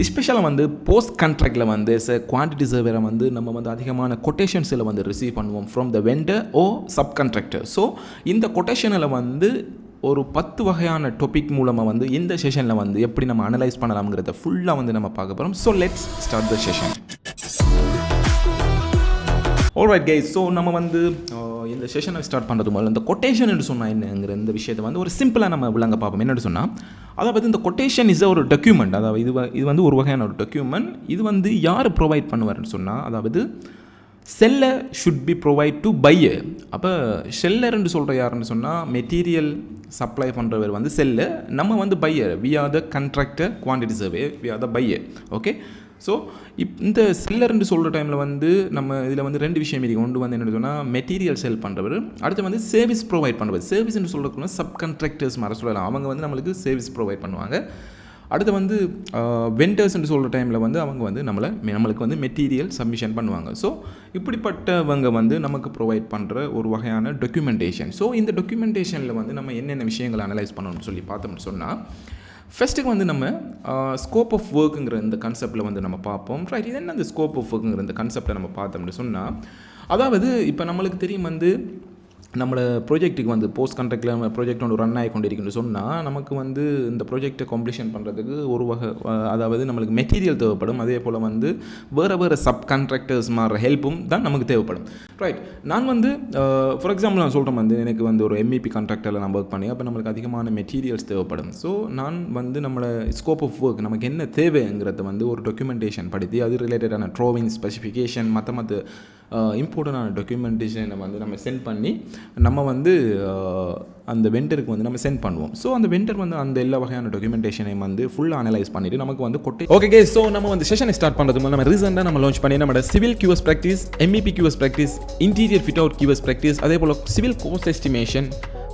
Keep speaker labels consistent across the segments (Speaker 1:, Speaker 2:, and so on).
Speaker 1: எஸ்பெஷலாக வந்து போஸ்ட் கான்ட்ராக்டில் வந்து குவான்டிட்டி சர்வேரை வந்து நம்ம வந்து அதிகமான கொட்டேஷன்ஸில் வந்து ரிசீவ் பண்ணுவோம் from the vendor or subcontractor. So இந்த கொட்டேஷனில் வந்து ஒரு 10 வகையான டாபிக் மூலமாக வந்து இந்த செஷனில் வந்து எப்படி நம்ம அனலைஸ் பண்ணலாம்ங்கிறத ஃபுல்லாக வந்து நம்ம பார்க்க போகிறோம். So let's start the session. Alright guys, so நம்ம வந்து இந்த செஷனை ஸ்டார்ட் பண்ணுறது முதல்ல இந்த கொட்டேஷன் என்று சொன்னால் என்னங்கிற இந்த விஷயத்தை வந்து ஒரு சிம்பிளாக நம்ம விளங்க பார்ப்போம். என்னென்னு சொன்னால், அதாவது இந்த கொட்டேஷன் இஸ் ஒரு டாக்குமெண்ட். அதாவது இது வந்து ஒரு வகையான ஒரு டாக்குமெண்ட். இது வந்து யார் ப்ரொவைட் பண்ணுவார்னு சொன்னால், அதாவது seller should be provide to buyer. அப்போ செல்லர்ன்னு சொல்கிற யாருன்னு சொன்னால், மெட்டீரியல் சப்ளை பண்ணுறவர் வந்து செல்லர், நம்ம வந்து buyer. We are the contractor, quantity survey, we are the buyer. Okay, so இந்த செல்லர்ன்னு சொல்கிற டைமில் வந்து நம்ம இதில் வந்து 2 விஷயம் இருக்குது. ஒன்று வந்து என்ன சொன்னால் மெட்டீரியல் செல் பண்ணுறவர், அடுத்து வந்து சர்வீஸ் ப்ரொவைட் பண்ணுறது. சர்வீஸ்ன்னு சொல்கிறதுக்குள்ள சப் கான்ட்ராக்டர்ஸ் மாதிரி சொல்லலாம். அவங்க வந்து நம்மளுக்கு சர்வீஸ் ப்ரொவைட் பண்ணுவாங்க. அடுத்து வந்து வெண்டர்ஸ்ன்னு சொல்கிற டைமில் வந்து அவங்க வந்து நம்மளுக்கு வந்து மெட்டீரியல் சப்மிஷன் பண்ணுவாங்க. ஸோ இப்படிப்பட்டவங்க வந்து நமக்கு ப்ரொவைட் பண்ணுற ஒரு வகையான டாக்குமெண்டேஷன். ஸோ இந்த டாக்குமெண்டேஷனில் வந்து நம்ம என்னென்ன விஷயங்களை அனலைஸ் பண்ணணும்னு சொல்லி பார்த்தோம்னு சொன்னால், ஃபஸ்ட்டுக்கு வந்து நம்ம ஸ்கோப் ஆஃப் ஒர்க்குங்கிற இந்த கான்செப்டில் வந்து நம்ம பார்ப்போம். ரைட், இது என்ன அந்த ஸ்கோப் ஆஃப் ஒர்க்குங்கிற இந்த கான்செப்டை நம்ம பார்த்தோம்னு சொன்னால், அதாவது இப்போ நம்மளுக்கு தெரியும் வந்து நம்மளோட ப்ராஜெக்ட்டுக்கு வந்து போஸ்ட் கான்ட்ராக்டில் நம்ம ப்ராஜெக்ட் ஒன்று ரன் ஆகி கொண்டிருக்குன்னு சொன்னால், நமக்கு வந்து இந்த ப்ராஜெக்டை கம்ப்ளீஷன் பண்ணுறதுக்கு ஒரு வகை, அதாவது நம்மளுக்கு மெட்டீரியல் தேவைப்படும். அதே போல் வந்து வேறு சப் கான்ட்ராக்டர்ஸ் மாற ஹெல்ப்பும் தான் நமக்கு தேவைப்படும். ரைட், நான் வந்து ஃபார் எக்ஸாம்பிள் நான் சொல்கிறேன் வந்து எனக்கு வந்து ஒரு எம்இபி கான்ட்ராக்டரில் நான் ஒர்க் பண்ணி, அப்போ நம்மளுக்கு அதிகமான மெட்டீரியல்ஸ் தேவைப்படும். ஸோ நான் வந்து நம்மளோட ஸ்கோப் ஆஃப் ஒர்க் நமக்கு என்ன தேவைங்கிறத வந்து ஒரு டாக்குமெண்டேஷன் படுத்தி அது ரிலேட்டடான ட்ராவிங் ஸ்பெசிஃபிகேஷன் மற்ற இம்பார்ட்டண்டான டாக்குமெண்டேஷனை வந்து நம்ம சென்ட் பண்ணி நம்ம வந்து அந்த வெண்டருக்கு வந்து நம்ம சென்ட் பண்ணுவோம். ஸோ அந்த வெண்டர் வந்து அந்த எல்லா வகையான டாக்குமெண்டேஷனையும் வந்து ஃபுல்லாக அனலைஸ் பண்ணிவிட்டு நமக்கு வந்து ஓகே. ஸோ நம்ம வந்து செஷனை ஸ்டார்ட் பண்ணுறது நம்ம ரீசெண்டாக நம்ம லான்ச் பண்ணி நம்ம civil QS practice, MEP QS practice, interior fit out QS practice, அதே போல் civil cost estimation,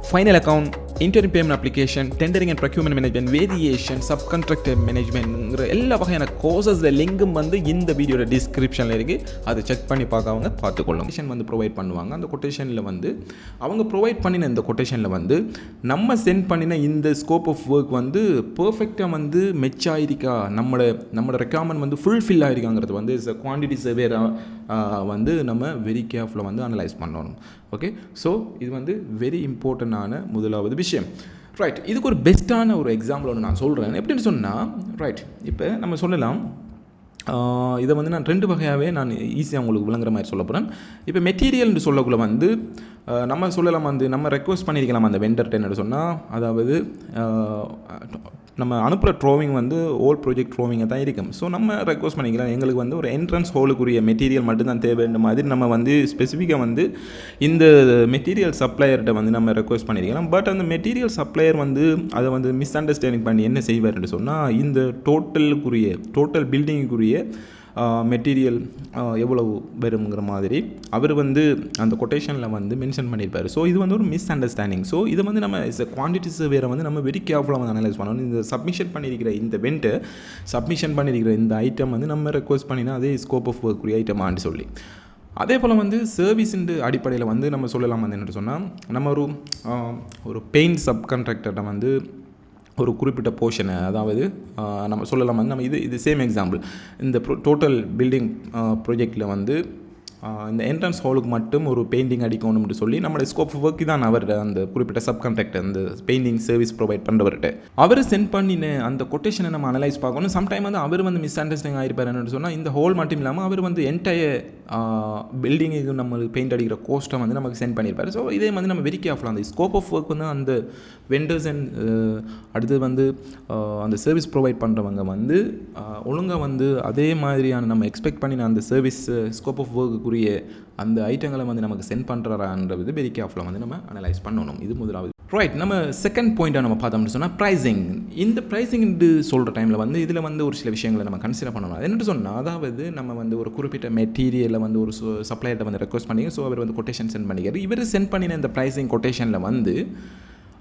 Speaker 1: final account, interim payment application, tendering and procurement management, variation, sub contractor மேனேஜ்மெண்ட்ங்கிற எல்லா வகையான கோர்சஸில் லிங்கும் வந்து இந்த வீடியோட டிஸ்கிரிப்ஷனில் இருக்குது. அதை செக் பண்ணி பார்க்கவங்க பார்த்துக்கொள்ளும். கொட்டேஷன் வந்து ப்ரொவைட் பண்ணுவாங்க. அந்த கொட்டேஷனில் வந்து அவங்க ப்ரொவைட் பண்ணின இந்த கொட்டேஷனில் வந்து நம்ம சென்ட் பண்ணின இந்த ஸ்கோப் ஆஃப் ஒர்க் வந்து பர்ஃபெக்டாக வந்து மெச் ஆகிருக்கா, நம்மளோட ரெக்யர்மெண்ட் வந்து ஃபுல்ஃபில் ஆகிருக்காங்கிறது வந்து குவான்டிட்டி சர்வேராக வந்து நம்ம வெரி கேர்ஃபுல்லாக வந்து அனலைஸ் பண்ணணும். ஓகே, ஸோ இது வந்து வெரி இம்பார்ட்டண்டான முதலாவது விஷயம். ரைட், இதுக்கு ஒரு பெஸ்ட்டான ஒரு எக்ஸாம்பிள் ஒன்று நான் சொல்கிறேன். எப்படின்னு சொன்னால், ரைட், இப்போ நம்ம சொல்லலாம், இதை வந்து நான் 2 வகையாகவே நான் ஈஸியாக உங்களுக்கு விளங்குற மாதிரி சொல்ல போகிறேன். இப்போ மெட்டீரியல்னு சொல்லக்குள்ள வந்து நம்ம சொல்லலாம் வந்து நம்ம ரெக்வஸ்ட் பண்ணியிருக்கலாம் அந்த வெண்டர்கிட்ட என்ன சொன்னால், அதாவது நம்ம அனுப்புகிற ட்ராவிங் வந்து ஓல் ப்ராஜெக்ட் ட்ராவிங்கை தான் இருக்கும். ஸோ நம்ம ரெக்வஸ்ட் பண்ணிக்கலாம், எங்களுக்கு வந்து ஒரு என்ட்ரன்ஸ் ஹோலுக்குரிய மெட்டீரியல் மட்டும்தான் தேவைன்ற மாதிரி நம்ம வந்து ஸ்பெசிஃபிக்காக வந்து இந்த மெட்டீரியல் சப்ளையர்கிட்ட வந்து நம்ம ரெக்வஸ்ட் பண்ணியிருக்கலாம். பட் அந்த மெட்டீரியல் சப்ளையர் வந்து அதை வந்து மிஸ் அண்டர்ஸ்டாண்டிங் பண்ணி என்ன செய்வார்னு சொன்னால், இந்த டோட்டல் பில்டிங்குக்குரிய மெட்டீரியல் எவ்வளவு வருங்கிற மாதிரி அவர் வந்து அந்த கொட்டேஷனில் வந்து மென்ஷன் பண்ணியிருப்பார். ஸோ இது வந்து ஒரு மிஸ் அண்டர்ஸ்டாண்டிங். ஸோ இதை வந்து நம்ம குவான்டிட்டி சர்வேரை வந்து நம்ம வெரி கேர்ஃபுல்லாக வந்து அனலைஸ் பண்ணணும். இந்த சப்மிஷன் பண்ணியிருக்கிற இந்த வெண்டர் சப்மிஷன் பண்ணியிருக்கிற இந்த ஐட்டம் வந்து நம்ம ரெக்வஸ்ட் பண்ணினா அதே ஸ்கோப் ஆஃப் ஒர்க்குரிய ஐட்டமான்னு சொல்லி, அதே போல் வந்து சர்வீஸுன்ற அடிப்படையில் வந்து நம்ம சொல்லலாம் வந்து என்ன சொன்னால், நம்ம ஒரு பெயிண்ட் சப் கான்ட்ராக்டர்கிட்ட வந்து ஒரு குறிப்பிட்ட போர்ஷனை, அதாவது நம்ம சொல்லலாம் வந்து நம்ம இது சேம் எக்ஸாம்பிள், இந்த டோட்டல் பில்டிங் ப்ராஜெக்டில் வந்து இந்த என்ட்ரன்ஸ் ஹாலுக்கு மட்டும் ஒரு பெயிண்டிங் அடிக்கணும்னு சொல்லி நம்மளோட ஸ்கோப் ஆஃப் ஒர்க் தான் அவர் அந்த குறிப்பிட்ட சப் கான்ட்ராக்டர் அந்த பெயிண்டிங் சர்வீஸ் ப்ரொவைட் பண்ணுறவர்கிட்ட அவர் சென்ட் பண்ணின அந்த கொட்டேஷனை நம்ம அனலைஸ் பார்க்கணும். சம்டைம் வந்து அவர் வந்து மிஸ் அண்டர்ஸ்டாண்டிங் ஆகிருப்பாருன்னு சொன்னால், இந்த ஹோல் மட்டும் இல்லாமல் அவர் வந்து என்டையர் பில்டிங்குக்கு நம்மளுக்கு பெயிண்ட் அடிக்கிற கோஸ்ட்டை வந்து நமக்கு சென்ட் பண்ணியிருப்பார். ஸோ இதே வந்து நம்ம வெரி கேர்ஃபுல்லாக அந்த ஸ்கோப் ஆஃப் ஒர்க் வந்து அந்த வெண்டர்ஸ் அண்ட் அடுத்தது வந்து அந்த சர்வீஸ் ப்ரொவைட் பண்ணுறவங்க வந்து ஒழுங்காக வந்து அதே மாதிரியான நம்ம எக்ஸ்பெக்ட் பண்ணின அந்த சர்வீஸ் ஸ்கோப் ஆஃப் ஒர்க்குரிய அந்த ஐட்டங்களை வந்து நமக்கு சென்ட் பண்ணுறான்றது வெரி கேர்ஃபுல்லாக வந்து நம்ம அனலைஸ் பண்ணணும். இது முதலாவது. ரைட், நம்ம செகண்ட் பாயிண்ட்டாக நம்ம பார்த்தோம்னு சொன்னால் ப்ரைஸிங். இந்த ப்ரைஸிங்னு சொல்கிற டைமில் வந்து இதில் வந்து ஒரு சில விஷயங்களை நம்ம கன்சிடர் பண்ணணும். என்னென்னு சொன்னால், அதாவது நம்ம வந்து ஒரு குறிப்பிட்ட மெட்டீரியலை வந்து ஒரு சப்ளையர்கிட்ட வந்து ரெக்வஸ்ட் பண்ணி, ஸோ அவர் வந்து கொட்டேஷன் சென்ட் பண்ணிக்கிறார். இவர் சென்ட் பண்ணின இந்த ப்ரைஸிங் கொட்டேஷனில் வந்து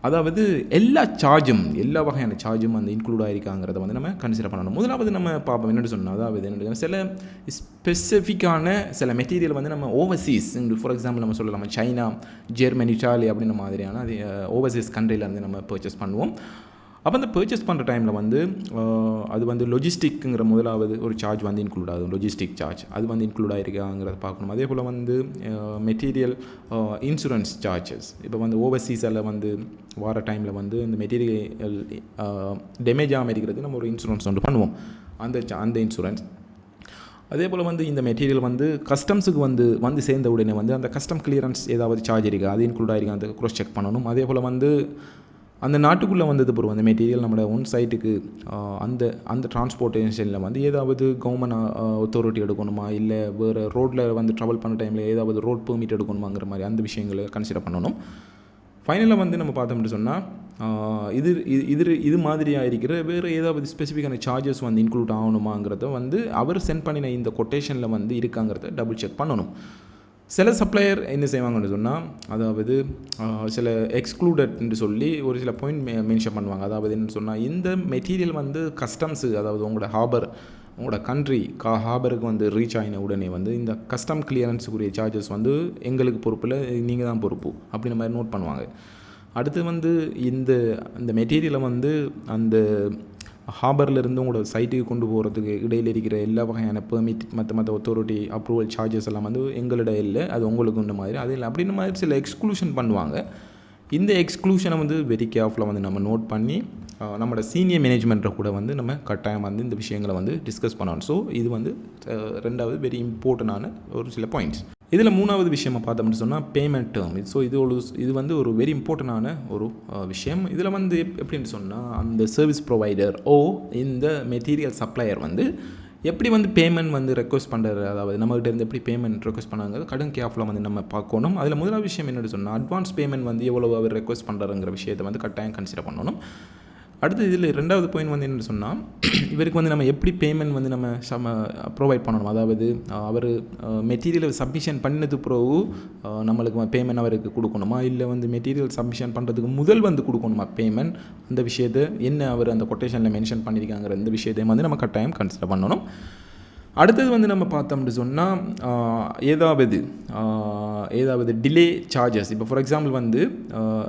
Speaker 1: அதாவது எல்லா வகையான சார்ஜும் வந்து இன்க்ளூட் ஆகிருக்காங்கிறத வந்து நம்ம கன்சிடர் பண்ணணும். முதலாவது நம்ம பார்ப்போம் என்னென்னு சொன்னால், அதாவது என்ன சில ஸ்பெசிஃபிக்கான சில மெட்டீரியல் வந்து நம்ம ஓவர்சீஸ், ஃபார் எக்ஸாம்பிள் நம்ம சொல்லலாம் சைனா, ஜெர்மனி, இட்டாலி அப்படின்ற மாதிரியான அது ஓவர்சீஸ் கண்ட்ரியிலேருந்து நம்ம பர்ச்சேஸ் பண்ணுவோம். அப்போ அந்த பர்ச்சேஸ் பண்ணுற டைமில் வந்து அது வந்து லொஜிஸ்டிக்குங்கிற முதலாவது ஒரு சார்ஜ் வந்து இன்க்ளூட் ஆகுது, லொஜிஸ்டிக் சார்ஜ் அது வந்து இன்க்ளூட் ஆகிருக்காங்கிறத பார்க்கணும். அதே போல் வந்து மெட்டீரியல் இன்சூரன்ஸ் சார்ஜஸ், இப்போ வந்து ஓவர்சீஸில் வந்து வார டைமில் வந்து இந்த மெட்டீரியல் டேமேஜ் ஆகாமல் இருக்கிறது நம்ம ஒரு இன்சூரன்ஸ் ஒன்று பண்ணுவோம், அந்த இன்சூரன்ஸ். அதே போல் வந்து இந்த மெட்டீரியல் வந்து கஸ்டம்ஸுக்கு வந்து சேர்ந்த உடனே வந்து அந்த கஸ்டம் கிளியரன்ஸ் ஏதாவது சார்ஜ் இருக்கா, அது இன்க்ளூட் ஆகிருக்கா, அந்த க்ராஸ் செக் பண்ணணும். அதே போல் வந்து அந்த நாட்டுக்குள்ளே வந்தது பிறகு அந்த மெட்டீரியல் நம்மளோட ஒன் சைட்டுக்கு அந்த டிரான்ஸ்போர்ட்டேஷனில் வந்து ஏதாவது கவர்மெண்ட் அத்தாரிட்டி எடுக்கணுமா, இல்லை வேறு ரோட்டில் வந்து ட்ராவல் பண்ண டைமில் ஏதாவது ரோட் பெர்மிட் எடுக்கணுமாங்கிற மாதிரி அந்த விஷயங்களை கன்சிடர் பண்ணணும். ஃபைனலாக வந்து நம்ம பார்த்தோம்னு சொன்னால் இது மாதிரியாக இருக்கிற வேறு ஏதாவது ஸ்பெசிஃபிக்கான சார்ஜஸ் வந்து இன்க்ளூட் ஆகணுமாங்கிறத வந்து அவர் சென்ட் பண்ணின இந்த கொட்டேஷனில் வந்து இருக்காங்கிறத டபுள் செக் பண்ணணும். சில சப்ளையர் என்ன செய்வாங்கன்னு சொன்னால், அதாவது சில எக்ஸ்க்ளூடட்னு சொல்லி ஒரு சில பாயிண்ட் மென்ஷன் பண்ணுவாங்க. அதாவது என்னென்னு சொன்னால், இந்த மெட்டீரியல் வந்து கஸ்டம்ஸு, அதாவது உங்களோட கண்ட்ரி ஹாபருக்கு வந்து ரீச் ஆகின உடனே வந்து இந்த கஸ்டம் கிளியரன்ஸுக்குரிய சார்ஜஸ் வந்து எங்களுக்கு பொறுப்பில், நீங்கள் தான் பொறுப்பு அப்படின்ற மாதிரி நோட் பண்ணுவாங்க. அடுத்து வந்து இந்த மெட்டீரியலை வந்து அந்த ஹாபர்லேருந்து உங்களோட சைட்டுக்கு கொண்டு போகிறதுக்கு இடையில் இருக்கிற எல்லா வகையான பெர்மிட் மற்ற அத்தாரிட்டி அப்ரூவல் சார்ஜஸ் எல்லாம் வந்து எங்களிட இல்லை, அது உங்களுக்கு உண்ட மாதிரி அது இல்லை அப்படின்ற மாதிரி சில எக்ஸ்க்ளூஷன் பண்ணுவாங்க. இந்த எக்ஸ்க்ளூஷனை வந்து வெரி கேர்ஃபுல்லாக வந்து நம்ம நோட் பண்ணி நம்மளோட சீனியர் மேனேஜ்மெண்ட்டை கூட வந்து நம்ம கட்டாயம் வந்து இந்த விஷயங்களை வந்து டிஸ்கஸ் பண்ணணும். ஸோ இது வந்து ரெண்டாவது வெரி இம்பார்ட்டண்டான ஒரு சில பாயிண்ட்ஸ். இதில் மூணாவது விஷயமா பார்த்தோம்னு சொன்னால் பேமெண்ட் டேர்ம். ஸோ இது வந்து ஒரு வெரி இம்பார்ட்டண்டான ஒரு விஷயம். இதில் வந்து எப்படின்னு சொன்னால், அந்த சர்வீஸ் ப்ரொவைடர் இந்த மெட்டீரியல் சப்ளையர் வந்து எப்படி வந்து பேமெண்ட் வந்து ரெக்வஸ்ட் பண்ணுறாரு, அதாவது நம்மகிட்ட இருந்து எப்படி பேமெண்ட் ரெக்வஸ்ட் பண்ணாங்கிறது கடன் கேர்ஃபுல்லாக வந்து நம்ம பார்க்கணும். அதில் முதலாவது விஷயம் என்னென்னு சொன்னால், அட்வான்ஸ் பேமெண்ட் வந்து எவ்வளோ அவர் ரெக்வஸ்ட் பண்ணுறாருங்கிற விஷயத்தை வந்து கட்டாயம் கன்சிடர் பண்ணணும். அடுத்து இதில் ரெண்டாவது பாயிண்ட் வந்து என்னென்னு சொன்னால், இவருக்கு வந்து நம்ம எப்படி பேமெண்ட் வந்து நம்ம ப்ரொவைட் பண்ணணும். அதாவது அவர் மெட்டீரியல் சப்மிஷன் பண்ணது பிறகு நம்மளுக்கு பேமெண்ட் அவருக்கு கொடுக்கணுமா, இல்லை வந்து மெட்டீரியல் சப்மிஷன் பண்ணுறதுக்கு முதல் வந்து கொடுக்கணுமா பேமெண்ட், அந்த விஷயத்தை என்ன அவர் அந்த கொட்டேஷனில் மென்ஷன் பண்ணியிருக்காங்கிற இந்த விஷயத்தையும் வந்து நம்ம கட்டாயம் கன்சிடர் பண்ணணும். அடுத்தது வந்து நம்ம பார்த்தோம்னு சொன்னால், ஏதாவது டிலே சார்ஜஸ். இப்போ ஃபார் எக்ஸாம்பிள் வந்து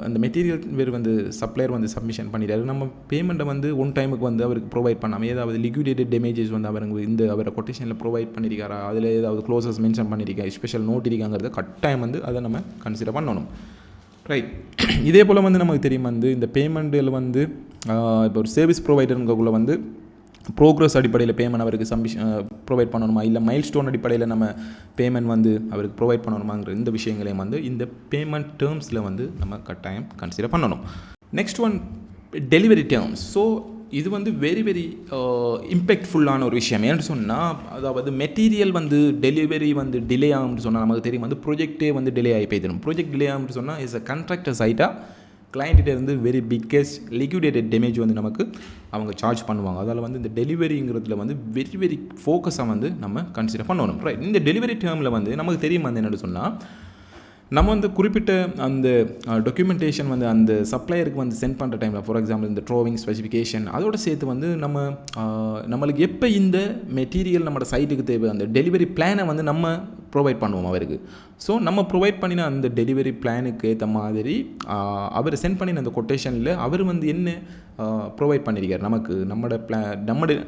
Speaker 1: அந்த மெட்டீரியல் வேறு வந்து சப்ளையர் வந்து சப்மிஷன் பண்ணிட்டாரு, நம்ம பேமெண்ட்டை வந்து ஒன் டைமுக்கு வந்து அவருக்கு ப்ரொவைட் பண்ணாமல் ஏதாவது லிக்விடேட்டட் டேமேஜஸ் வந்து அவரை கொட்டேஷனில் ப்ரொவைட் பண்ணியிருக்காரா, அதில் ஏதாவது க்ளோசஸ் மென்ஷன் பண்ணியிருக்கா, ஸ்பெஷல் நோட் இருக்காங்கிறத கட்டாயம் வந்து அதை நம்ம கன்சிடர் பண்ணணும். ரைட். இதே போல் வந்து நமக்கு தெரியும் வந்து இந்த பேமெண்ட்டில் வந்து இப்போ ஒரு சர்வீஸ் ப்ரொவைடருங்கக்குள்ளே வந்து ப்ரோக்ரஸ் அடிப்படையில் பேமெண்ட் அவருக்கு ப்ரொவைட் பண்ணணுமா, இல்லை மைல் ஸ்டோன் அடிப்படையில் நம்ம பேமெண்ட் வந்து அவருக்கு ப்ரொவைட் பண்ணணுமாங்கிற இந்த விஷயங்களையும் வந்து இந்த பேமெண்ட் டேர்ம்ஸில் வந்து நம்ம கட்டாயம் கன்சிடர் பண்ணணும். Next one, delivery terms. So இது வந்து வெரி வெரி இம்பேக்ட்ஃபுல்லான ஒரு விஷயம். ஏன்னு சொன்னால், அதாவது மெட்டீரியல் வந்து டெலிவரி வந்து டிலே ஆகும்னு சொன்னால் நமக்கு தெரியும் வந்து ப்ரொஜெக்டே வந்து டிலே ஆகி போய்த்தரும். ப்ரொஜெக்ட் டிலே ஆகும்னு சொன்னால் இஸ் அ கான்ட்ராக்டர் சைட்டாக கிளைண்ட்டிட்ட இருந்து வெரி பிக்கெஸ்ட் லிக்விடேட்டட் டேமேஜ் வந்து நமக்கு அவங்க சார்ஜ் பண்ணுவாங்க. அதில் வந்து இந்த டெலிவரிங்கிறதுல வந்து வெரி வெரி ஃபோக்கஸாக வந்து நம்ம கன்சிடர் பண்ணணும். ரைட். இந்த டெலிவரி டேர்மில் வந்து நமக்கு தெரியும் வந்து என்னென்னு சொன்னால், நம்ம வந்து குறிப்பிட்ட அந்த டாக்குமெண்டேஷன் வந்து அந்த சப்ளையருக்கு வந்து சென்ட் பண்ணுற டைமில், ஃபார் எக்ஸாம்பிள் இந்த ட்ராவிங் ஸ்பெசிஃபிகேஷன் அதோடு சேர்த்து வந்து நம்மளுக்கு எப்போ இந்த மெட்டீரியல் நம்மளோட சைட்டுக்கு தேவை, அந்த டெலிவரி பிளானை வந்து நம்ம ப்ரொவைட் பண்ணுவோம் அவருக்கு. ஸோ நம்ம ப்ரொவைட் பண்ணின அந்த டெலிவரி பிளானுக்கு ஏற்ற மாதிரி அவர் சென்ட் பண்ணின அந்த கொட்டேஷனில் அவர் வந்து என்ன ப்ரொவைட் பண்ணியிருக்கார் நமக்கு,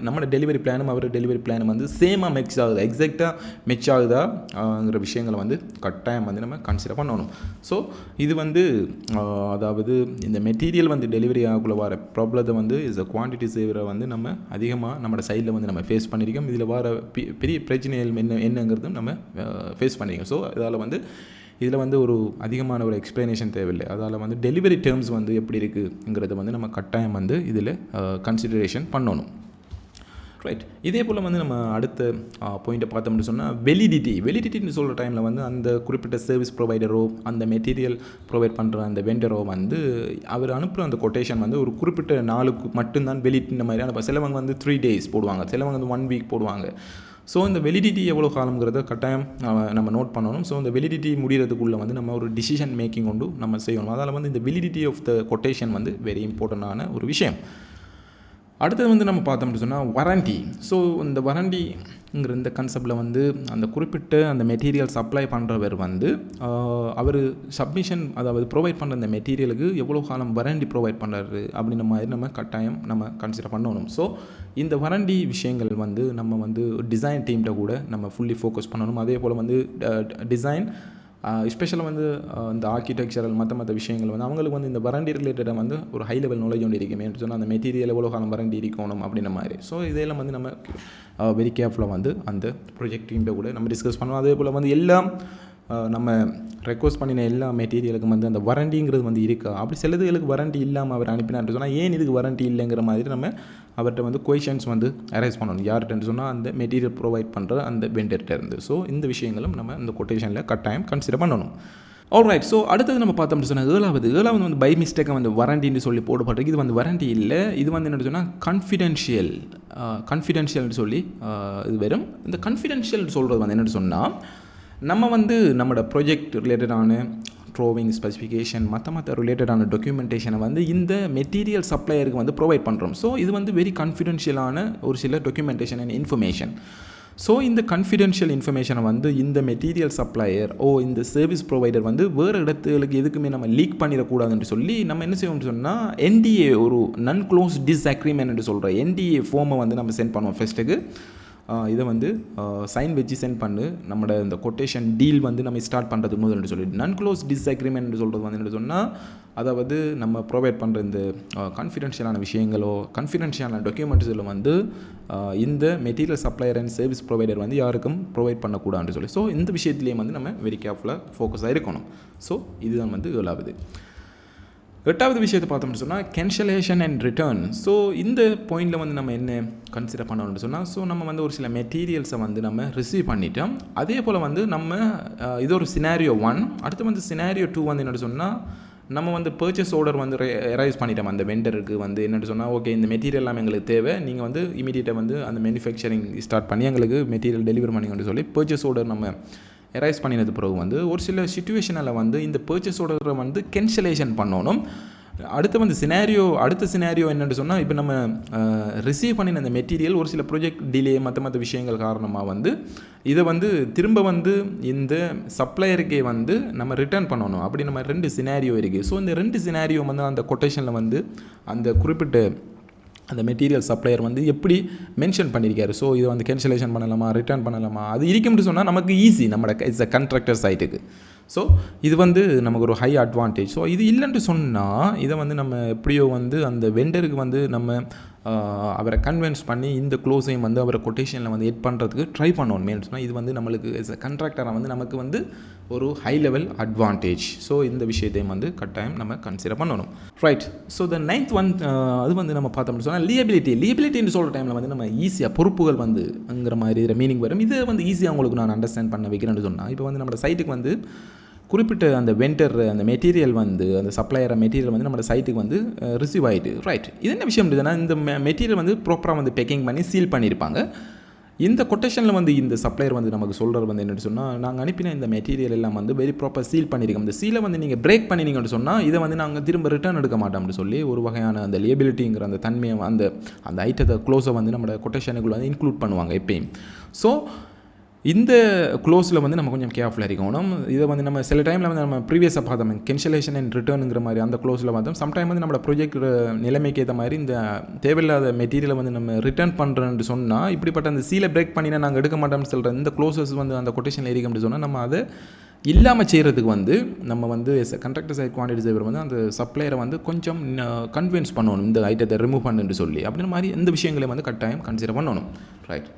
Speaker 1: நம்மளோட டெலிவரி பிளானும் அவர் டெலிவரி பிளானும் வந்து சேமாக மெச் ஆகுதா, எக்ஸாக்டாக மெச் ஆகுதாங்கிற விஷயங்களை வந்து கட்டாயம் வந்து நம்ம கன்சிடர் பண்ணணும். ஸோ இது வந்து அதாவது இந்த மெட்டீரியல் வந்து டெலிவரி ஆகக்குள்ள வர ப்ராப்ளத்தை வந்து இஸ் அ குவான்டிட்டி சேவரை வந்து நம்ம அதிகமாக நம்மளோட சைடில் வந்து நம்ம ஃபேஸ் பண்ணியிருக்கோம். இதில் வர பெரிய பிரச்சனைகள் என்னங்கிறதும் நம்ம ஃபேஸ் பண்ணியிருக்கோம். ஸோ இதில் வந்து ஒரு அதிகமான ஒரு எக்ஸ்ப்ளனேஷன் தேவையில்லை. அதால் வந்து டெலிவரி டேர்ம்ஸ் வந்து எப்படி இருக்குங்கிறத வந்து நம்ம கட்டாயம் வந்து இதில் கன்சிடரேஷன் பண்ணணும். ரைட். இதே போல் வந்து நம்ம அடுத்த பாயிண்ட்டை பார்த்தோம்னு சொன்னால், வெலிடிட்டின்னு சொல்கிற டைமில் வந்து அந்த குறிப்பிட்ட சர்வீஸ் ப்ரொவைடரோ அந்த மெட்டீரியல் ப்ரொவைட் பண்ணுற அந்த வெண்டரோ வந்து அவர் அனுப்புகிற அந்த கொட்டேஷன் வந்து ஒரு குறிப்பிட்ட நாளுக்கு மட்டும்தான் வெலிடிட்டி மாதிரியான, சிலவங்க வந்து 3 days போடுவாங்க, சிலவங்க வந்து 1 week போடுவாங்க. ஸோ இந்த வெலிடிட்டி எவ்வளோ காலங்கிறத கட்டாயம் நம்ம நோட் பண்ணணும். ஸோ இந்த வெலிடிட்டி முடிகிறதுக்குள்ளே வந்து நம்ம ஒரு டிசிஷன் மேக்கிங் கொண்டு நம்ம செய்யணும். அதால் வந்து இந்த வெலிடிட்டி ஆஃப் த கொட்டேஷன் வந்து வெரி இம்பார்ட்டண்டான ஒரு விஷயம். அடுத்தது வந்து நம்ம பார்த்தோம்னு சொன்னால் வாரண்டி. ஸோ இந்த வாரண்டி இந்த கான்செப்டில் வந்து அந்த குறிப்பிட்ட அந்த மெட்டீரியல் சப்ளை பண்ணுறவர் வந்து அவர் சப்மிஷன் அதாவது ப்ரொவைட் பண்ணுற அந்த மெட்டீரியலுக்கு எவ்வளோ காலம் வாரண்டி ப்ரொவைட் பண்ணுறாரு அப்படின்ற மாதிரி நம்ம கட்டாயம் நம்ம கன்சிடர் பண்ணணும். ஸோ இந்த வாரண்டி விஷயங்கள் வந்து நம்ம வந்து டிசைன் டீம்கிட்ட கூட நம்ம ஃபுல்லி ஃபோக்கஸ் பண்ணணும். அதே போல் வந்து டிசைன் எஸ்பெஷலாக வந்து இந்த ஆர்கிடெக்சரல் மற்ற விஷயங்கள் வந்து அவங்களுக்கு வந்து இந்த வாரண்டி ரிலேட்டடாக வந்து ஒரு ஹை லெவல் நாலேஜ் ஒன்று இருக்குமே சொன்னால் அந்த மெட்டீரியல் எவ்வளோ காலம் வாரண்டி இருக்கணும் அப்படின்ற மாதிரி. ஸோ இதெல்லாம் வந்து நம்ம வெரி கேர்ஃபுல்லாக வந்து அந்த ப்ரொஜெக்ட் டீம்கிட்ட கூட நம்ம டிஸ்கஸ் பண்ணுவோம். அதே போல் வந்து எல்லாம் நம்ம ரெக்வஸ்ட் பண்ணின எல்லா மெட்டீரியலுக்கும் வந்து அந்த வாரண்டிங்கிறது வந்து இருக்கா, அப்படி சிலதுகளுக்கு வாரண்டி இல்லாமல் அவர் அனுப்பினான்னு சொன்னால் ஏன் இதுக்கு வாரண்டி இல்லைங்கிற மாதிரி நம்ம அவர்கிட்ட வந்து கொஷன்ஸ் வந்து அரைஸ் பண்ணணும். யார்கிட்டன்னு சொன்னால் அந்த மெட்டீரியல் ப்ரொவைட் பண்ணுற அந்த வெண்டர்கிட்ட இருந்து. ஸோ இந்த விஷயங்களும் நம்ம இந்த கொட்டேஷனில் கட்டாயம் கன்சிடர் பண்ணணும். ஆல்ரைட். ஸோ அடுத்தது நம்ம பார்த்தோம்னு சொன்னால் ஏழாவது வந்து பை மிஸ்டேக்காக வந்து வாரண்டின்னு சொல்லி போடப்பட்டிருக்கு. இது வந்து வாரண்டி இல்லை, இது வந்து என்ன சொன்னால் கன்ஃபிடென்ஷியல்னு சொல்லி இது வெறும் இந்த கன்ஃபிடென்ஷியல் சொல்கிறது வந்து என்னென்னு சொன்னால் நம்ம வந்து நம்மளோட ப்ராஜெக்ட் ரிலேட்டடான ட்ரோவிங் ஸ்பெசிஃபிகேஷன் மற்ற ரிலேட்டடான டாக்குமெண்டேஷனை வந்து இந்த மெட்டீரியல் சப்ளையருக்கு வந்து ப்ரொவைட் பண்ணுறோம். ஸோ இது வந்து வெரி கான்ஃபிடென்ஷியலான ஒரு சில டாக்குமெண்டேஷன் அண்ட் இன்ஃபர்மேஷன். ஸோ இந்த கான்ஃபிடென்ஷியல் இன்ஃபர்மேஷனை வந்து இந்த மெட்டீரியல் சப்ளையர் இந்த சர்வீஸ் ப்ரொவைடர் வந்து வேறு இடத்துக்கு எதுக்குமே நம்ம லீக் பண்ணிடக்கூடாதுன்னு சொல்லி நம்ம என்ன செய்வோம்னு சொன்னால் NDA ஒரு நான் க்ளோஸ் டிஸ்அக்ரிமெண்ட் சொல்கிற NDA ஃபார்மை வந்து நம்ம சென்ட் பண்ணுவோம் ஃபஸ்ட்டுக்கு. இதை வந்து சைன் வச்சு சென்ட் பண்ணு நம்மளோட இந்த கொட்டேஷன் டீல் வந்து நம்ம ஸ்டார்ட் பண்ணுறதுக்கு முதல்னு சொல்லிட்டு நான் க்ளோஸ் டிஸ்அக்ரிமெண்ட் சொல்கிறது வந்து என்ன சொன்னால் அதாவது நம்ம ப்ரொவைட் பண்ணுற இந்த கான்ஃபிடென்ஷியலான விஷயங்களோ கான்ஃபிடென்ஷியலான டாக்குமெண்ட்ஸில் வந்து இந்த material supplier and service provider வந்து யாருக்கும் ப்ரொவைட் பண்ணக்கூடாதுன்னு சொல்லி. ஸோ இந்த விஷயத்துலேயும் வந்து நம்ம வெரி கேர்ஃபுல்லாக ஃபோக்கஸாக இருக்கணும். ஸோ இதுதான் வந்து ஏழாவது. எட்டாவது விஷயத்தை பார்த்தோம்னு சொன்னால் கேன்சலேஷன் அண்ட் ரிட்டர்ன். ஸோ இந்த பாயிண்டில் வந்து நம்ம என்ன கன்சிடர் பண்ணணும்னு சொன்னால் நம்ம வந்து ஒரு சில மெட்டீரியல்ஸை வந்து நம்ம ரிசீவ் பண்ணிட்டோம். அதே போல் வந்து நம்ம இது ஒரு சினாரியோ 1. அடுத்து வந்து சினாரியோ 2 வந்து என்னென்னு சொன்னால் நம்ம வந்து பர்ச்சேஸ் ஆர்டர் வந்து ரைஸ் பண்ணிட்டோம் அந்த வெண்டருக்கு வந்து என்னென்னு சொன்னால் ஓகே இந்த மெட்டீரியல் எல்லாம் எங்களுக்கு தேவை, நீங்கள் வந்து இமீடியட்டாக வந்து அந்த மேனுஃபேக்சரிங் ஸ்டார்ட் பண்ணி எங்களுக்கு மெட்டீரியல் டெலிவரி பண்ணிங்கன்னு சொல்லி பர்ச்சேஸ் ஆர்டர் நம்ம எரைஸ் பண்ணினது பிறகு வந்து ஒரு சில சிச்சுவேஷனில் வந்து இந்த பர்ச்சேஸ் ஆர்டரை வந்து கேன்சலேஷன் பண்ணணும். அடுத்த சினாரியோ என்னென்னு சொன்னால் இப்போ நம்ம ரிசீவ் பண்ணின அந்த மெட்டீரியல் ஒரு சில ப்ராஜெக்ட் டிலே மற்ற விஷயங்கள் காரணமாக வந்து இதை வந்து திரும்ப வந்து இந்த சப்ளையருக்கே வந்து நம்ம ரிட்டர்ன் பண்ணணும். அப்படி நம்ம 2 சினாரியோ இருக்குது. ஸோ இந்த 2 சினாரியோ வந்து அந்த கொட்டேஷனில் வந்து அந்த குறிப்பிட்ட அந்த மெட்டீரியல் சப்ளையர் வந்து எப்படி மென்ஷன் பண்ணியிருக்காரு. ஸோ இதை வந்து கேன்சலேஷன் பண்ணலாமா ரிட்டர்ன் பண்ணலாமா அது இருக்கும்னு சொன்னால் நமக்கு ஈஸி நம்மளோட இட்ஸ் அ கண்ட்ராக்டர் சைட்டுக்கு. ஸோ இது வந்து நமக்கு ஒரு ஹை அட்வான்டேஜ். ஸோ இது இல்லைன்னு சொன்னால் இதை வந்து நம்ம எப்படியோ வந்து அந்த வெண்டருக்கு வந்து நம்ம அவரை கன்வின்ஸ் பண்ணி இந்த க்ளோஸையும் வந்து அவரை கொட்டேஷனில் வந்து எட் பண்ணுறதுக்கு ட்ரை பண்ணணும். மெயின் சொன்னால் இது வந்து நம்மளுக்கு எஸ் அ கண்ட்ராக்டராக வந்து நமக்கு வந்து ஒரு ஹை லெவல் அட்வான்டேஜ். ஸோ இந்த விஷயத்தையும் வந்து கட்டாயம் நம்ம கன்சிடர் பண்ணணும். Right. So the 9th one அது வந்து நம்ம பார்த்தோம்னு சொன்னால் லியபிலிட்டின்னு சொல்கிற டைமில் வந்து நம்ம ஈஸியாக பொறுப்புகள் வந்துங்கிற மாதிரி இதில் மீனிங் வரும். இதை வந்து ஈஸியாக உங்களுக்கு நான் அண்டர்ஸ்டாண்ட் பண்ண வைக்கிறேன்னு சொன்னால் இப்போ வந்து நம்ம சைட்டுக்கு வந்து குறிப்பிட்ட அந்த வெண்டர் அந்த மெட்டீரியல் வந்து அந்த சப்ளையர் மெட்டீரியல் வந்து நம்ம சைட்டுக்கு வந்து ரிசீவ் ஆகிட்டு. ரைட். இது என்ன விஷயம் இருந்ததுன்னா இந்த மெட்டீரியல் வந்து ப்ராப்பராக வந்து பேக்கிங் பண்ணி சீல் பண்ணியிருப்பாங்க. இந்த கொட்டேஷனில் வந்து இந்த சப்ளையர் வந்து நமக்கு சொல்கிறது வந்து என்னென்னு சொன்னால் நாங்கள் அனுப்பின இந்த மெட்டீரியல் எல்லாம் வந்து வெரி ப்ராப்பர் சீல் பண்ணியிருக்கோம், இந்த சீலை வந்து நீங்கள் பிரேக் பண்ணினீங்கன்னு சொன்னால் இதை வந்து நாங்கள் திரும்ப ரிட்டர்ன் எடுக்க மாட்டோம்னு சொல்லி ஒரு வகையான அந்த லியபிலிட்டிங்கிற அந்த தன்மையை அந்த ஐட்டத்தை க்ளோஸை வந்து நம்மளோட கொட்டேஷனுக்குள்ள வந்து இன்க்ளூட் பண்ணுவாங்க எப்பயும். ஸோ இந்த க்ளோஸில் வந்து நம்ம கொஞ்சம் கேர்ஃபுல்லாக இருக்கணும். இதை வந்து நம்ம சில டைமில் வந்து நம்ம ப்ரீவியஸாக பார்த்தோம் கேன்சலேஷன் அண்ட் ரிட்டர்னுங்கிற மாதிரி அந்த க்ளோஸில் பார்த்தோம். சம்டைம் வந்து நம்மளோட ப்ராஜெக்ட் நிலைமைக்கு ஏற்ற மாதிரி இந்த தேவையில்லாத மெட்டீரியலை வந்து நம்ம ரிட்டர்ன் பண்ணுறேன்னு சொன்னால் இப்படிப்பட்ட அந்த சீலை பிரேக் பண்ணினா நாங்கள் எடுக்க மாட்டோம்னு சொல்கிற இந்த க்ளோசஸ் வந்து அந்த கொட்டேஷனில் இருக்கும்னு சொன்னால் நம்ம அதை இல்லாமல் செய்கிறதுக்கு வந்து நம்ம வந்து கண்ட்ராக்டர் சைட் குவான்டிட்டி சேவர் வந்து அந்த சப்ளையரை வந்து கொஞ்சம் கன்வின்ஸ் பண்ணணும் இந்த ஐட்டத்தை ரிமூவ் பண்ணுன்னு சொல்லி அப்படின்ற மாதிரி இந்த விஷயங்களையும் வந்து கட்டாயம் கன்சிடர் பண்ணணும். ரைட்.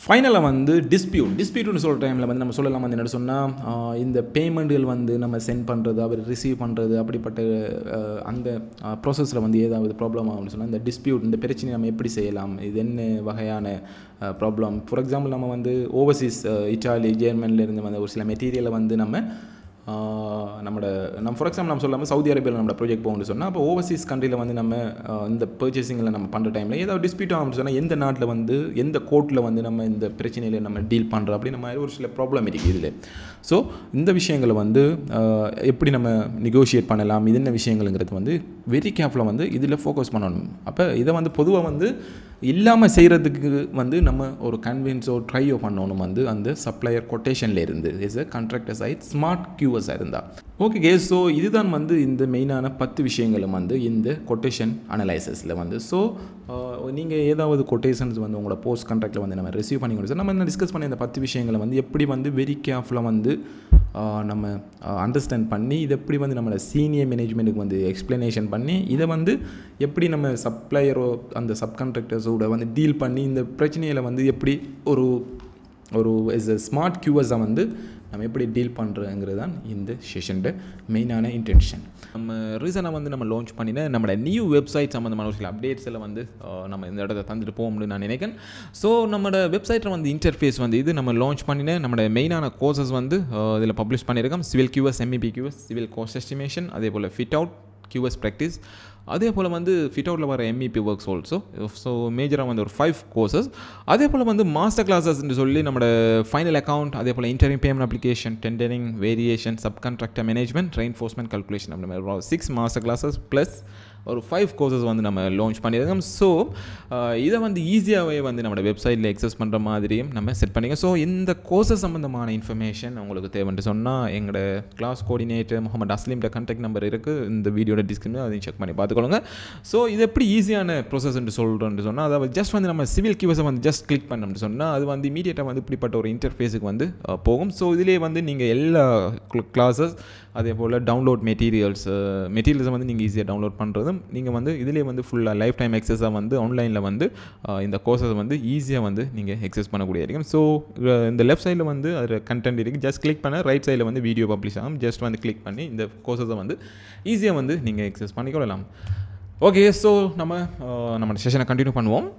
Speaker 1: ஃபைனலாக வந்து டிஸ்பியூட்னு சொல்கிற டைமில் வந்து நம்ம சொல்லலாம் வந்து என்ன சொன்னால் இந்த பேமெண்ட்டுகள் வந்து நம்ம சென்ட் பண்ணுறது அவர் ரிசீவ் பண்ணுறது அப்படிப்பட்ட அந்த ப்ராசஸில் வந்து ஏதாவது ப்ராப்ளம் ஆகும்னு சொன்னால் இந்த டிஸ்பியூட் இந்த பிரச்சனையை நம்ம எப்படி செய்யலாம், இது என்ன வகையான ப்ராப்ளம். ஃபார் எக்ஸாம்பிள் நம்ம வந்து ஓவர்சீஸ் இட்டாலி ஜெர்மனிலேருந்து வந்து ஒரு சில மெட்டீரியலை வந்து நம்ம ஃபார் எக்ஸாம்பிள் நம்ம சொல்லாமல் சவுதி அரேபியாவில் நம்ம ப்ராஜெக்ட் போகணும்னு சொன்னால் அப்போ ஓவர்சீஸ் கண்ட்ரியில் வந்து நம்ம இந்த பர்ச்சேசிங்கில் நம்ம பண்ணுற டைமில் ஏதாவது டிஸ்பியூட் ஆகும்னு சொன்னால் எந்த நாட்டில் வந்து எந்த கோர்ட்டில் வந்து நம்ம இந்த பிரச்சனையில் நம்ம டீல் பண்ணுறோம் அப்படின்ற மாதிரி ஒரு சில ப்ராப்ளம் இருக்குது இதில். ஸோ இந்த விஷயங்களை வந்து எப்படி நம்ம நெகோஷியேட் பண்ணலாம் இது என்ன விஷயங்கள்ங்கிறது வந்து வெரி கேர்ஃபுல்லாக வந்து இதில் ஃபோக்கஸ் பண்ணணும். அப்போ இதை வந்து பொதுவாக வந்து இல்லாமல் செய்கிறதுக்கு வந்து நம்ம ஒரு கன்வின்ஸோ ட்ரையோ பண்ணணும் வந்து அந்த சப்ளையர் கொட்டேஷனில் இருந்து is a contractor side smart கியூவர்ஸாக இருந்தால். ஓகே கேஸ், ஸோ இதுதான் வந்து இந்த மெயினான 10 விஷயங்களும் வந்து இந்த கொட்டேஷன் அனலைசஸில் வந்து. ஸோ நீங்கள் ஏதாவது கொட்டேஷன்ஸ் வந்து உங்களோட போஸ்ட் கான்ட்ராக்டில் வந்து நம்ம ரிசீவ் பண்ணி கொடுத்து நம்ம என்ன டிஸ்கஸ் பண்ணி இந்த 10 விஷயங்களை வந்து எப்படி வந்து வெரி கேர்ஃபுல்லாக வந்து நம்ம அண்டர்ஸ்டாண்ட் பண்ணி இதை எப்படி வந்து நம்மளோட சீனியர் மேனேஜ்மெண்ட்டுக்கு வந்து எக்ஸ்ப்ளனேஷன் பண்ணி இதை வந்து எப்படி நம்ம சப்ளையரோ அந்த சப்கான்ட்ராக்டர்ஸோட வந்து டீல் பண்ணி இந்த பிரச்சனையில் வந்து எப்படி ஒரு ஒரு எஸ் எ ஸ்மார்ட் கியூவர்ஸாக வந்து நம்ம எப்படி டீல் பண்ணுறோங்கிறது தான் இந்த செஷன்ட மெயினான இன்டென்ஷன். நம்ம ரீசனாக வந்து நம்ம லான்ச் பண்ணின நம்மளோட நியூ வெப்சைட் சம்மந்தமான ஒரு சில அப்டேட்ஸ் எல்லாம் வந்து நம்ம இந்த இடத்த தந்துட்டு போகும்னு நான் நினைக்கிறேன். ஸோ நம்மளோட வெப்சைட்டில் வந்து இன்டர்ஃபேஸ் வந்து இது நம்ம லான்ச் பண்ணின நம்மளோட மெயினான கோர்சஸ் வந்து இதில் பப்ளிஷ் பண்ணியிருக்கோம். Civil QS, MEP QS, civil cost estimation, அதே போல் ஃபிட் அவுட், கியூஎஸ் ப்ராக்டிஸ், அதே போல் வந்து ஃபிட் அவுட்டில் வர MEP ஒர்க்ஸ் ஆல்சோ. ஸோ மேஜராக வந்து ஒரு 5 கோர்சஸ். அதே போல் வந்து மாஸ்டர் கிளாஸஸ்ன்னு சொல்லி நம்மளோட ஃபைனல் அக்கௌண்ட், அதே போல் interim payment application, tendering, variation, subcontractor management, reinforcement calculation அப்படி மாதிரி 6 மாஸ்டர் கிளாஸஸ் ப்ளஸ் ஒரு 5 கோர்சஸ் வந்து நம்ம லான்ச் பண்ணியிருக்கோம். ஸோ இதை வந்து ஈஸியாகவே வந்து நம்மளோட வெப்சைட்டில் எக்ஸஸ் பண்ணுற மாதிரியும் நம்ம செட் பண்ணிக்கோம். ஸோ இந்த கோர்சஸ் சம்மந்தமான இன்ஃபர்மேஷன் உங்களுக்கு தேவைன்னு சொன்னால் எங்களோட கிளாஸ் கோஆர்டினேட்டர் முகமது அஸ்லீம்ட கான்டாக்ட் நம்பர் இருக்குது இந்த வீடியோட டிஸ்கிரிப்ஷனில் அதையும் செக் பண்ணி பார்த்துக்கொள்ளுங்க. ஸோ இது எப்படி ஈஸியான ப்ரோசஸ்ன்னு சொல்கிறோன்னு சொன்னால் அதாவது ஜஸ்ட் வந்து நம்ம சிவில் கியூஸை வந்து ஜஸ்ட் கிளிக் பண்ணோம்னு சொன்னால் அது வந்து இமீடியட்டாக வந்து இப்படிப்பட்ட ஒரு இன்டர்ஃபேஸுக்கு வந்து போகும். ஸோ இதிலே வந்து நீங்கள் எல்லா கிளாஸஸ் அதே போல் டவுன்லோட் மெட்டீரியல்ஸை வந்து நீங்கள் ஈஸியாக டவுன்லோட் பண்ணுறதும் நீங்கள் வந்து இதிலே வந்து ஃபுல்லாக லைஃப் டைம் எக்ஸஸாக வந்து ஆன்லைனில் வந்து இந்த கோர்ஸை வந்து ஈஸியாக வந்து நீங்கள் எக்ஸஸ் பண்ணக்கூடிய இருக்கும். ஸோ இந்த லெஃப்ட் சைடில் வந்து அதில் கண்டென்ட் இருக்குது, ஜஸ்ட் கிளிக் பண்ண ரைட் சைடில் வந்து வீடியோ பப்ளிஷ் ஆகும். ஜஸ்ட் வந்து கிளிக் பண்ணி இந்த கோர்ஸஸை வந்து ஈஸியாக வந்து நீங்கள் எக்ஸஸ் பண்ணிக்கொள்ளலாம். ஓகே, ஸோ நம்ம செஷனை கண்டினியூ பண்ணுவோம்.